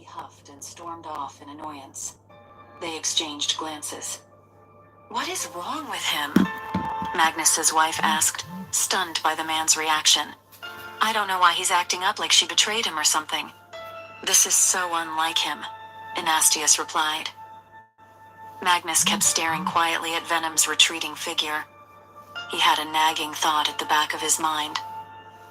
huffed and stormed off in annoyance. They exchanged glances. "What is wrong with him?" Magnus's wife asked, stunned by the man's reaction. "I don't know why he's acting up like she betrayed him or something." "This is so unlike him," Anastius replied. Magnus kept staring quietly at Venom's retreating figure. He had a nagging thought at the back of his mind.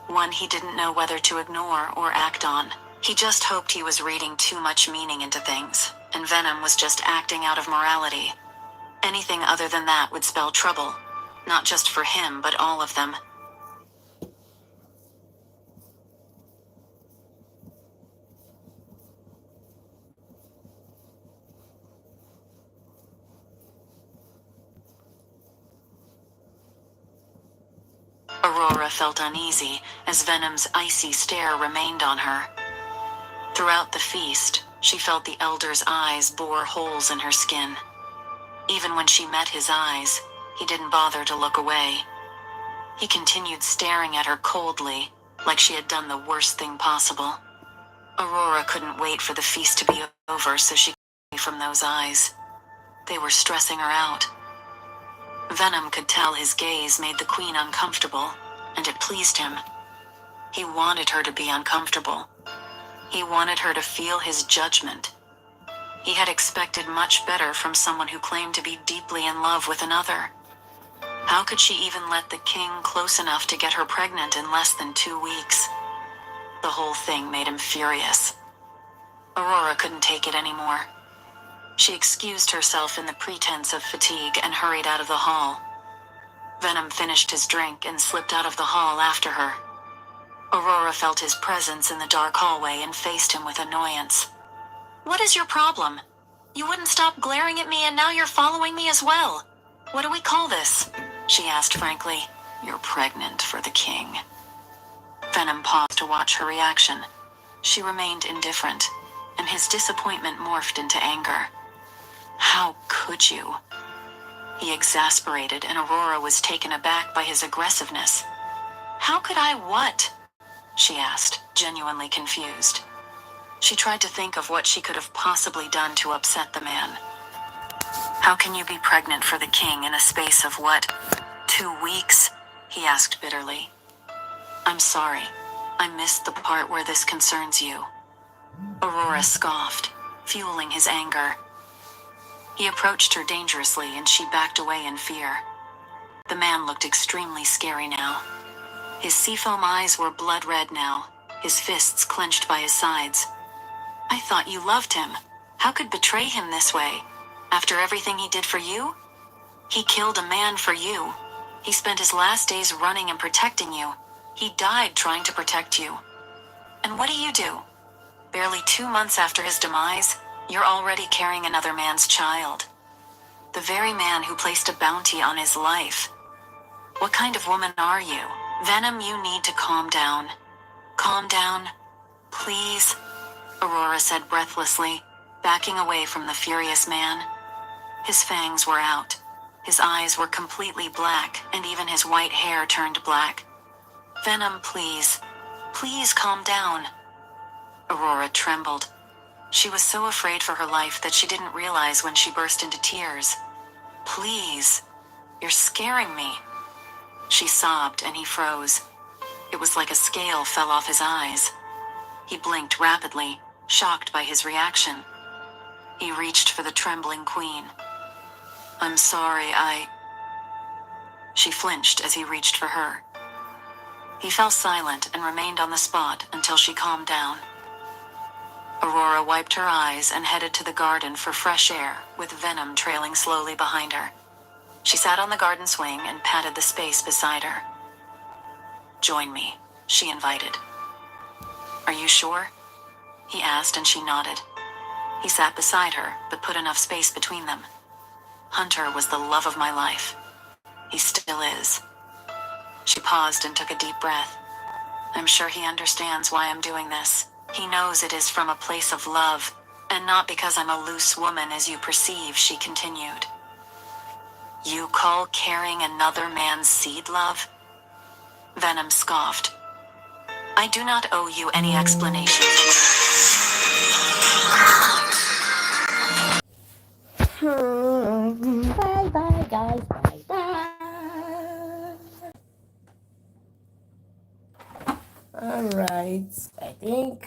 One he didn't know whether to ignore or act on. He just hoped he was reading too much meaning into things, and Venom was just acting out of morality. Anything other than that would spell trouble, not just for him, but all of them. Aurora felt uneasy as Venom's icy stare remained on her. Throughout the feast, she felt the Elder's eyes bore holes in her skin. Even when she met his eyes, he didn't bother to look away. He continued staring at her coldly, like she had done the worst thing possible. Aurora couldn't wait for the feast to be over so she could get away from those eyes. They were stressing her out. Venom could tell his gaze made the Queen uncomfortable, and it pleased him. He wanted her to be uncomfortable. He wanted her to feel his judgment. He had expected much better from someone who claimed to be deeply in love with another. How could she even let the king close enough to get her pregnant in less than 2 weeks? The whole thing made him furious. Aurora couldn't take it anymore. She excused herself in the pretense of fatigue and hurried out of the hall. Venom finished his drink and slipped out of the hall after her. Aurora felt his presence in the dark hallway and faced him with annoyance. "What is your problem? You wouldn't stop glaring at me and now you're following me as well. What do we call this?" she asked frankly. "You're pregnant for the king." Venom paused to watch her reaction. She remained indifferent, and his disappointment morphed into anger. "How could you?" He exasperated, and Aurora was taken aback by his aggressiveness. "How could I what?" she asked, genuinely confused. She tried to think of what she could have possibly done to upset the man. "How can you be pregnant for the king in a space of what, 2 weeks?" he asked bitterly. "I'm sorry. I missed the part where this concerns you." Aurora scoffed, fueling his anger. He approached her dangerously and she backed away in fear. The man looked extremely scary now. His seafoam eyes were blood red now, his fists clenched by his sides. "I thought you loved him. How could betray him this way? After everything he did for you? He killed a man for you. He spent his last days running and protecting you. He died trying to protect you. And what do? Barely 2 months after his demise, you're already carrying another man's child. The very man who placed a bounty on his life. What kind of woman are you? Venom, you need to calm down. Calm down, please," Aurora said breathlessly, backing away from the furious man. His fangs were out. His eyes were completely black, and even his white hair turned black. "Venom, please. Please calm down." Aurora trembled. She was so afraid for her life that she didn't realize when she burst into tears. "Please, you're scaring me." She sobbed and he froze. It was like a scale fell off his eyes. He blinked rapidly, shocked by his reaction. He reached for the trembling Queen. "I'm sorry, She flinched as he reached for her. He fell silent and remained on the spot until she calmed down. Aurora wiped her eyes and headed to the garden for fresh air, with Venom trailing slowly behind her. She sat on the garden swing and patted the space beside her. "Join me," she invited. "Are you sure?" he asked, and she nodded. He sat beside her, but put enough space between them. "Hunter was the love of my life. He still is." She paused and took a deep breath. "I'm sure he understands why I'm doing this. He knows it is from a place of love, and not because I'm a loose woman as you perceive," she continued. "You call carrying another man's seed love?" Venom scoffed. "I do not owe you any explanations." guys. Bye bye. Alright, I think